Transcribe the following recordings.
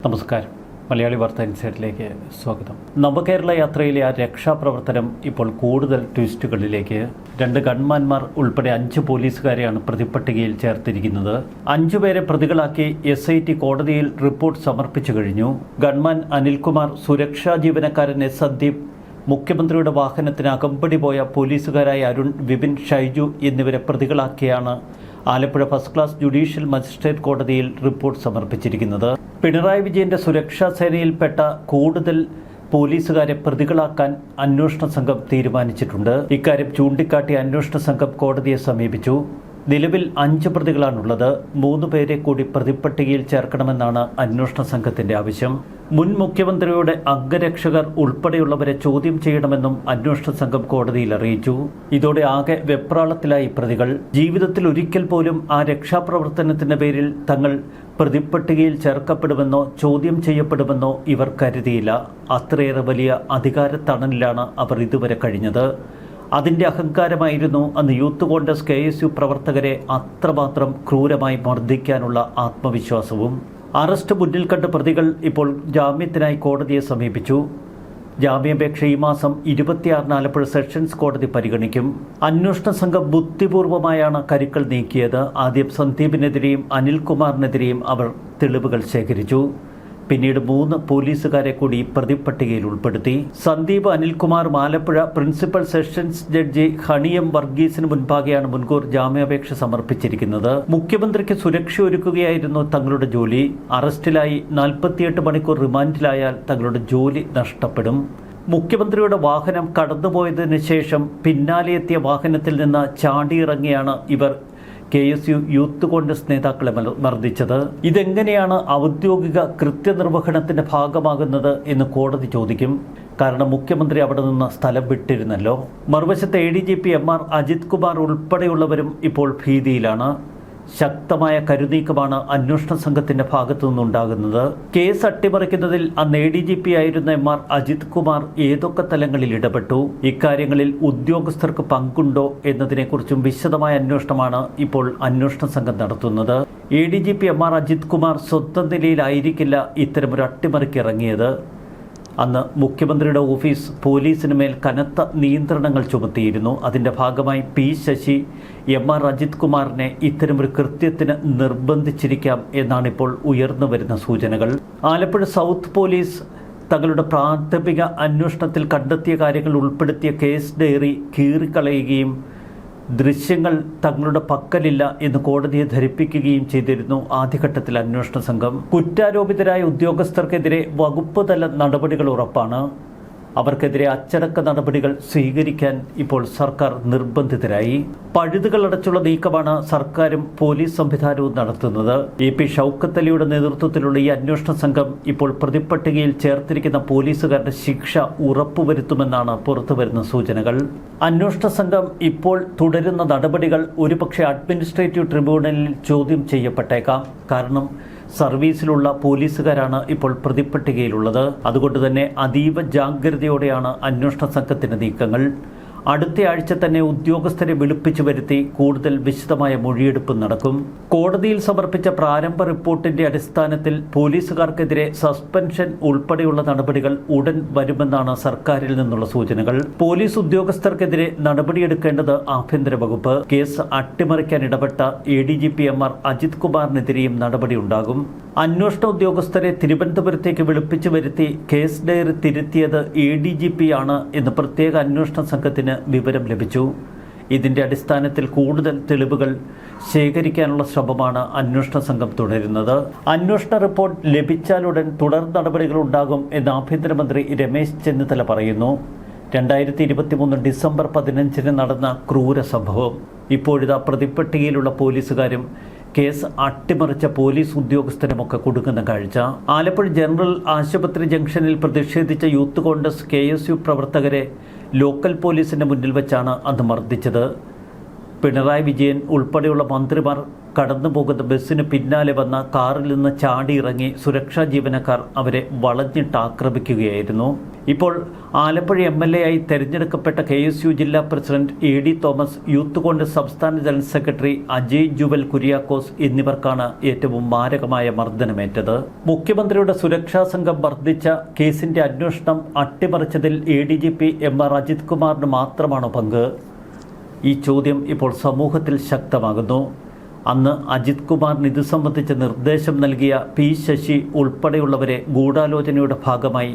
നമസ്കാരം. മലയാളി വാർത്ത ഇൻസൈറ്റിലേക്ക് സ്വാഗതം. നവകേരള യാത്രയിലെ ആ രക്ഷാപ്രവർത്തനം ഇപ്പോൾ കൂടുതൽ ട്വിസ്റ്റുകളിലേക്ക്. 2 ഗൺമാൻമാർ ഉൾപ്പെടെ 5 പോലീസുകാരെയാണ് പ്രതിപ്പട്ടികയിൽ ചേർത്തിരിക്കുന്നത്. 5 പേരെ പ്രതികളാക്കി SIT കോടതിയിൽ റിപ്പോർട്ട് സമർപ്പിച്ചു കഴിഞ്ഞു. ഗൺമാൻ അനിൽകുമാർ, സുരക്ഷാ ജീവനക്കാരൻ സന്ദീപ്, മുഖ്യമന്ത്രിയുടെ വാഹനത്തിന് അകമ്പടി പോയ പോലീസുകാരായ അരുൺ, വിപിൻ, ഷൈജു എന്നിവരെ പ്രതികളാക്കിയാണ് Alappuzha first class judicial magistrate കോടതിയിൽ റിപ്പോർട്ട് സമർപ്പിച്ചിരിക്കുന്നത്. പിണറായി വിജയന്റെ സുരക്ഷാ സേനയിൽപ്പെട്ട കൂടുതൽ പോലീസുകാരെ പ്രതികളാക്കാൻ അന്വേഷണ സംഘം തീരുമാനിച്ചിട്ടുണ്ട്. ഇക്കാര്യം ചൂണ്ടിക്കാട്ടി അന്വേഷണ സംഘം കോടതിയെ സമീപിച്ചു. നിലവിൽ 5 പ്രതികളാണുള്ളത്. 3 പേരെ കൂടി പ്രതിപ്പട്ടികയിൽ ചേർക്കണമെന്നാണ് അന്വേഷണ സംഘത്തിന്റെ ആവശ്യം. മുൻ മുഖ്യമന്ത്രിയുടെ അംഗരക്ഷകർ ഉൾപ്പെടെയുള്ളവരെ ചോദ്യം ചെയ്യണമെന്നും അന്വേഷണ സംഘം കോടതിയിൽ അറിയിച്ചു. ഇതോടെ ആകെ വെപ്രാളത്തിലായി പ്രതികൾ. ജീവിതത്തിൽ ഒരിക്കൽ പോലും ആ രക്ഷാപ്രവർത്തനത്തിന്റെ പേരിൽ തങ്ങൾ പ്രതിപ്പട്ടികയിൽ ചേർക്കപ്പെടുമെന്നോ ചോദ്യം ചെയ്യപ്പെടുമെന്നോ ഇവർ കരുതിയില്ല. അത്രയേറെ വലിയ അധികാരത്തണലിലാണ് അവർ ഇതുവരെ കഴിഞ്ഞത്. അതിൻ്റെ അഹങ്കാരമായിരുന്നു അന്ന് യൂത്ത് കോൺഗ്രസ് KSU പ്രവർത്തകരെ അത്രമാത്രം ക്രൂരമായി മർദ്ദിക്കാനുള്ള ആത്മവിശ്വാസവും. അറസ്റ്റ് മുന്നിൽ കണ്ട് പ്രതികൾ ഇപ്പോൾ ജാമ്യത്തിനായി കോടതിയെ സമീപിച്ചു. ജാമ്യാപേക്ഷ ഈ മാസം 26 ആലപ്പുഴ സെഷൻസ് കോടതി പരിഗണിക്കും. അന്വേഷണ സംഘം ബുദ്ധിപൂർവമായാണ് കരുക്കൾ നീക്കിയത്. ആദ്യം സന്ദീപിനെതിരെയും അനിൽകുമാറിനെതിരെയും അവർ തെളിവുകൾ ശേഖരിച്ചു. പിന്നീട് 3 പോലീസുകാരെ കൂടി പ്രതിപ്പട്ടികയിൽ ഉൾപ്പെടുത്തി. Sandeep, Anilkumar Alappuzha principal sessions judge ഹണിയം വർഗീസിന് മുൻപാകെയാണ് മുൻകൂർ ജാമ്യാപേക്ഷ സമർപ്പിച്ചിരിക്കുന്നത്. മുഖ്യമന്ത്രിക്ക് സുരക്ഷ ഒരുക്കുകയായിരുന്നു തങ്ങളുടെ ജോലി. അറസ്റ്റിലായി 48 മണിക്കൂർ റിമാൻഡിലായാൽ തങ്ങളുടെ ജോലി നഷ്ടപ്പെടും. മുഖ്യമന്ത്രിയുടെ വാഹനം കടന്നുപോയതിനു ശേഷം പിന്നാലെ എത്തിയ വാഹനത്തിൽ നിന്ന് ചാടിയിറങ്ങിയാണ് ഇവർ KSU യൂത്ത് കോൺഗ്രസ് നേതാക്കളെ മർദ്ദിച്ചത്. ഇതെങ്ങനെയാണ് ഔദ്യോഗിക കൃത്യനിർവഹണത്തിന്റെ ഭാഗമാകുന്നത് എന്ന് കോടതി ചോദിക്കും. കാരണം മുഖ്യമന്ത്രി അവിടെ നിന്ന് സ്ഥലം വിട്ടിരുന്നല്ലോ. മറുവശത്ത് ADGP MR അജിത് കുമാർ ഉൾപ്പെടെയുള്ളവരും ഇപ്പോൾ ഭീതിയിലാണ്. ശക്തമായ കരുനീക്കമാണ് അന്വേഷണ സംഘത്തിന്റെ ഭാഗത്തു നിന്നുണ്ടാകുന്നത്. കേസ് അട്ടിമറിക്കുന്നതിൽ അന്ന് ADGP ആയിരുന്ന MR അജിത് കുമാർ ഏതൊക്കെ തലങ്ങളിൽ ഇടപെട്ടു, ഇക്കാര്യങ്ങളിൽ ഉദ്യോഗസ്ഥർക്ക് പങ്കുണ്ടോ എന്നതിനെക്കുറിച്ചും വിശദമായ അന്വേഷണമാണ് ഇപ്പോൾ അന്വേഷണ സംഘം നടത്തുന്നത്. ADGP MR അജിത് കുമാർ സ്വന്തം നിലയിലായിരിക്കില്ല ഇത്തരമൊരു അട്ടിമറിക്ക് ഇറങ്ങിയത്. അന്ന് മുഖ്യമന്ത്രിയുടെ ഓഫീസ് പോലീസിന് മേൽ കനത്ത നിയന്ത്രണങ്ങൾ ചുമത്തിയിരുന്നു. അതിൻ്റെ ഭാഗമായി P ശശി MR അജിത് കുമാറിനെ ഇത്തരമൊരു കൃത്യത്തിന് നിർബന്ധിച്ചിരിക്കാം എന്നാണിപ്പോൾ ഉയർന്നു വരുന്ന സൂചനകൾ. ആലപ്പുഴ സൗത്ത് പോലീസ് തങ്ങളുടെ പ്രാഥമിക അന്വേഷണത്തിൽ കണ്ടെത്തിയ കാര്യങ്ങൾ ഉൾപ്പെടുത്തിയ കേസ് ഡയറി കീറിക്കളയുകയും ദൃശ്യങ്ങൾ തങ്ങളുടെ പക്കലില്ല എന്ന് കോടതിയെ ധരിപ്പിക്കുകയും ചെയ്തിരുന്നു ആദ്യഘട്ടത്തിൽ അന്വേഷണ സംഘം. കുറ്റാരോപിതരായ ഉദ്യോഗസ്ഥർക്കെതിരെ വകുപ്പ് തല നടപടികൾ ഉറപ്പാണ്. അവർക്കെതിരെ അച്ചടക്ക നടപടികൾ സ്വീകരിക്കാൻ ഇപ്പോൾ സർക്കാർ നിർബന്ധിതരായി. പഴുതുകളടച്ചുള്ള നീക്കമാണ് സർക്കാരും പോലീസ് സംവിധാനവും നടത്തുന്നത്. AP ഷൗക്കത്ത് അലിയുടെ നേതൃത്വത്തിലുള്ള ഈ അന്വേഷണ സംഘം ഇപ്പോൾ പ്രതിപ്പട്ടികയിൽ ചേർത്തിരിക്കുന്ന പോലീസുകാരുടെ ശിക്ഷ ഉറപ്പുവരുത്തുമെന്നാണ് പുറത്തുവരുന്ന സൂചനകൾ. അന്വേഷണ സംഘം ഇപ്പോൾ തുടരുന്ന നടപടികൾ ഒരുപക്ഷെ അഡ്മിനിസ്ട്രേറ്റീവ് ട്രിബ്യൂണലിൽ ചോദ്യം ചെയ്യപ്പെട്ടേക്കാം. കാരണം സർവീസിലുള്ള പോലീസുകാരാണ് ഇപ്പോൾ പ്രതിപ്പട്ടികയിലുള്ളത്. അതുകൊണ്ട് തന്നെ അതീവ ജാഗ്രതയോടെയാണ് അന്വേഷണ സംഘത്തിന്റെ നീക്കങ്ങൾ. അടുത്ത ആഴ്ച തന്നെ ഉദ്യോഗസ്ഥരെ വിളിപ്പിച്ചു വരുത്തി കൂടുതൽ വിശദമായ മൊഴിയെടുപ്പ് നടക്കും. കോടതിയിൽ സമർപ്പിച്ച പ്രാരംഭ റിപ്പോർട്ടിന്റെ അടിസ്ഥാനത്തിൽ പോലീസുകാർക്കെതിരെ സസ്പെൻഷൻ ഉൾപ്പെടെയുള്ള നടപടികൾ ഉടൻ വരുമെന്നാണ് സർക്കാരിൽ നിന്നുള്ള സൂചനകൾ. പോലീസ് ഉദ്യോഗസ്ഥർക്കെതിരെ നടപടിയെടുക്കേണ്ടത് ആഭ്യന്തര വകുപ്പ്. കേസ് അട്ടിമറിക്കാൻ ഇടപെട്ട ADGP MR അജിത് കുമാറിനെതിരെയും നടപടിയുണ്ടാകും. അന്വേഷണ ഉദ്യോഗസ്ഥരെ തിരുവനന്തപുരത്തേക്ക് വിളിപ്പിച്ചു വരുത്തി കേസ് ഡയറി തിരുത്തിയത് ADGP ആണ് എന്ന് പ്രത്യേക അന്വേഷണ സംഘത്തിന് വിവരം ലഭിച്ചു. ഇതിന്റെ അടിസ്ഥാനത്തിൽ കൂടുതൽ തെളിവുകൾ ശേഖരിക്കാനുള്ള ശ്രമമാണ് അന്വേഷണ സംഘം തുടരുന്നത്. അന്വേഷണ റിപ്പോർട്ട് ലഭിച്ചാലുടൻ തുടർ നടപടികൾ ഉണ്ടാകും എന്ന് ആഭ്യന്തരമന്ത്രി രമേശ് ചെന്നിത്തല പറയുന്നു. 2023 ഡിസംബർ 15 നടന്ന ക്രൂര സംഭവം. ഇപ്പോഴിതാ പ്രതിപ്പട്ടികയിലുള്ള പോലീസുകാരും കേസ് അട്ടിമറിച്ച പോലീസ് ഉദ്യോഗസ്ഥരുമൊക്കെ കൊടുക്കുന്ന കാഴ്ച. ആലപ്പുഴ ജനറൽ ആശുപത്രി ജംഗ്ഷനിൽ പ്രതിഷേധിച്ച യൂത്ത് കോൺഗ്രസ് KSU പ്രവർത്തകരെ ലോക്കൽ പോലീസിന്റെ മുന്നിൽ വെച്ചാണ് അന്ന് മർദ്ദിച്ചത്. പിണറായി വിജയൻ ഉൾപ്പെടെയുള്ള മന്ത്രിമാർ കടന്നുപോകുന്ന ബസ്സിന് പിന്നാലെ വന്ന കാറിൽ നിന്ന് ചാടിയിറങ്ങി സുരക്ഷാ ജീവനക്കാർ അവരെ വളഞ്ഞിട്ട് ആക്രമിക്കുകയായിരുന്നു. ഇപ്പോൾ ആലപ്പുഴ MLA ആയി തെരഞ്ഞെടുക്കപ്പെട്ട KSU ജില്ലാ president AD Thomas, youth Congress സംസ്ഥാന ജനറൽ സെക്രട്ടറി അജയ് ജുവൽ കുര്യാക്കോസ് എന്നിവർക്കാണ് ഏറ്റവും മാരകമായ മർദ്ദനമേറ്റത്. മുഖ്യമന്ത്രിയുടെ സുരക്ഷാ സംഘം വർദ്ധിച്ച കേസിന്റെ അന്വേഷണം അട്ടിമറിച്ചതിൽ ADGP MR അജിത് കുമാറിന് മാത്രമാണോ പങ്ക്? ഈ ചോദ്യം ഇപ്പോൾ സമൂഹത്തിൽ ശക്തമാകുന്നു. അന്ന് അജിത് കുമാറിന് ഇത് സംബന്ധിച്ച് നിർദ്ദേശം നൽകിയ P ശശി ഉൾപ്പെടെയുള്ളവരെ ഗൂഢാലോചനയുടെ ഭാഗമായി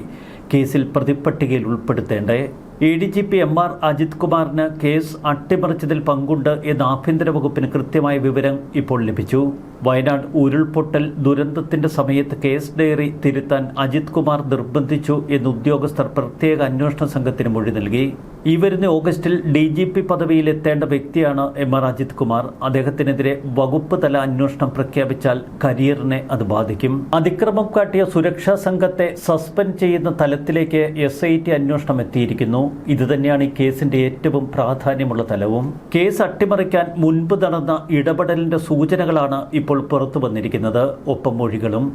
കേസിൽ പ്രതിപ്പട്ടികയിൽ ഉൾപ്പെടുത്തേണ്ടേ? ADGP MR അജിത് കുമാറിന് കേസ് അട്ടിമറിച്ചതിൽ പങ്കുണ്ട് എന്ന് ആഭ്യന്തര വകുപ്പിന് കൃത്യമായ വിവരം ഇപ്പോൾ ലഭിച്ചു. വയനാട് ഉരുൾപൊട്ടൽ ദുരന്തത്തിന്റെ സമയത്ത് കേസ് ഡയറി തിരുത്താൻ അജിത് കുമാർ നിർബന്ധിച്ചു എന്ന് ഉദ്യോഗസ്ഥർ പ്രത്യേക അന്വേഷണ സംഘത്തിന് മൊഴി നൽകി. ഈ വരുന്ന ഓഗസ്റ്റിൽ DGP പദവിയിലെത്തേണ്ട വ്യക്തിയാണ് MR അജിത് കുമാർ. അദ്ദേഹത്തിനെതിരെ വകുപ്പ് തല അന്വേഷണം പ്രഖ്യാപിച്ചാൽ കരിയറിനെ അത് ബാധിക്കും. അതിക്രമം കാട്ടിയ സുരക്ഷാ സംഘത്തെ സസ്പെൻഡ് ചെയ്യുന്ന തലത്തിലേക്ക് SIT അന്വേഷണം എത്തിയിരിക്കുന്നു. ഇതുതന്നെയാണ് ഈ കേസിന്റെ ഏറ്റവും പ്രാധാന്യമുള്ള തലവും. കേസ് അട്ടിമറിക്കാൻ മുൻപ് നടന്ന ഇടപെടലിന്റെ സൂചനകളാണ് ഇപ്പോൾ പുറത്തു വന്നിരിക്കുന്നത്. ഒപ്പം മൊഴികളും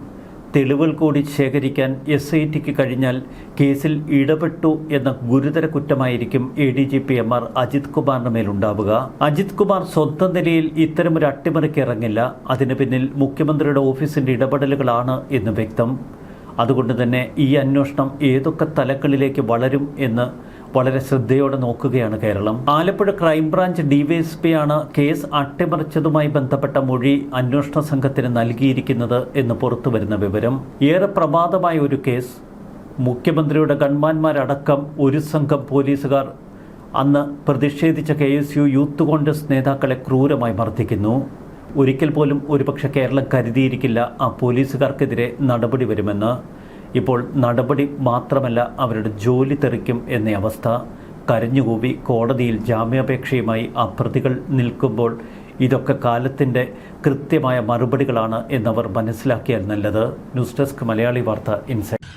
തെളിവുകൾ കൂടി ശേഖരിക്കാൻ SITക്ക് കഴിഞ്ഞാൽ കേസിൽ ഇടപെട്ടു എന്ന ഗുരുതര കുറ്റമായിരിക്കും ADGP MR അജിത് കുമാറിന് മേലുണ്ടാവുക. അജിത് കുമാർ സ്വന്തം നിലയിൽ ഇത്തരമൊരു അട്ടിമറിക്ക് ഇറങ്ങില്ല. അതിന് പിന്നിൽ മുഖ്യമന്ത്രിയുടെ ഓഫീസിന്റെ ഇടപെടലുകളാണ് എന്ന് വ്യക്തം. അതുകൊണ്ട് തന്നെ ഈ അന്വേഷണം ഏതൊക്കെ തലങ്ങളിലേക്ക് വളരും എന്ന് വളരെ ശ്രദ്ധയോടെ നോക്കുകയാണ് കേരളം. ആലപ്പുഴ ക്രൈംബ്രാഞ്ച് DYSP ആണ് കേസ് അട്ടിമറിച്ചതുമായി ബന്ധപ്പെട്ട മൊഴി അന്വേഷണ സംഘത്തിന് നൽകിയിരിക്കുന്നത് എന്ന് പുറത്തുവരുന്ന വിവരം. ഏറെ പ്രമാദമായ ഒരു കേസ്. മുഖ്യമന്ത്രിയുടെ ഗൺമാന്മാരടക്കം ഒരു സംഘം പോലീസുകാർ അന്ന് പ്രതിഷേധിച്ച KSU യൂത്ത് കോൺഗ്രസ് നേതാക്കളെ ക്രൂരമായി മർദ്ദിക്കുന്നു. ഒരിക്കൽ പോലും ഒരുപക്ഷെ കേരളം കരുതിയിരിക്കില്ല ആ പോലീസുകാർക്കെതിരെ നടപടി വരുമെന്ന്. ഇപ്പോൾ നടപടി മാത്രമല്ല, അവരുടെ ജോലി തെറിക്കും എന്ന അവസ്ഥ. കരഞ്ഞുകൂവി കോടതിയിൽ ജാമ്യാപേക്ഷയുമായി ആ പ്രതികൾ നിൽക്കുമ്പോൾ ഇതൊക്കെ കാലത്തിൻ്റെ കൃത്യമായ മറുപടികളാണ് എന്നവർ മനസ്സിലാക്കിയാൽ നല്ലത്. ന്യൂസ് ഡെസ്ക് മലയാളി വാർത്ത ഇൻസൈറ്റ്.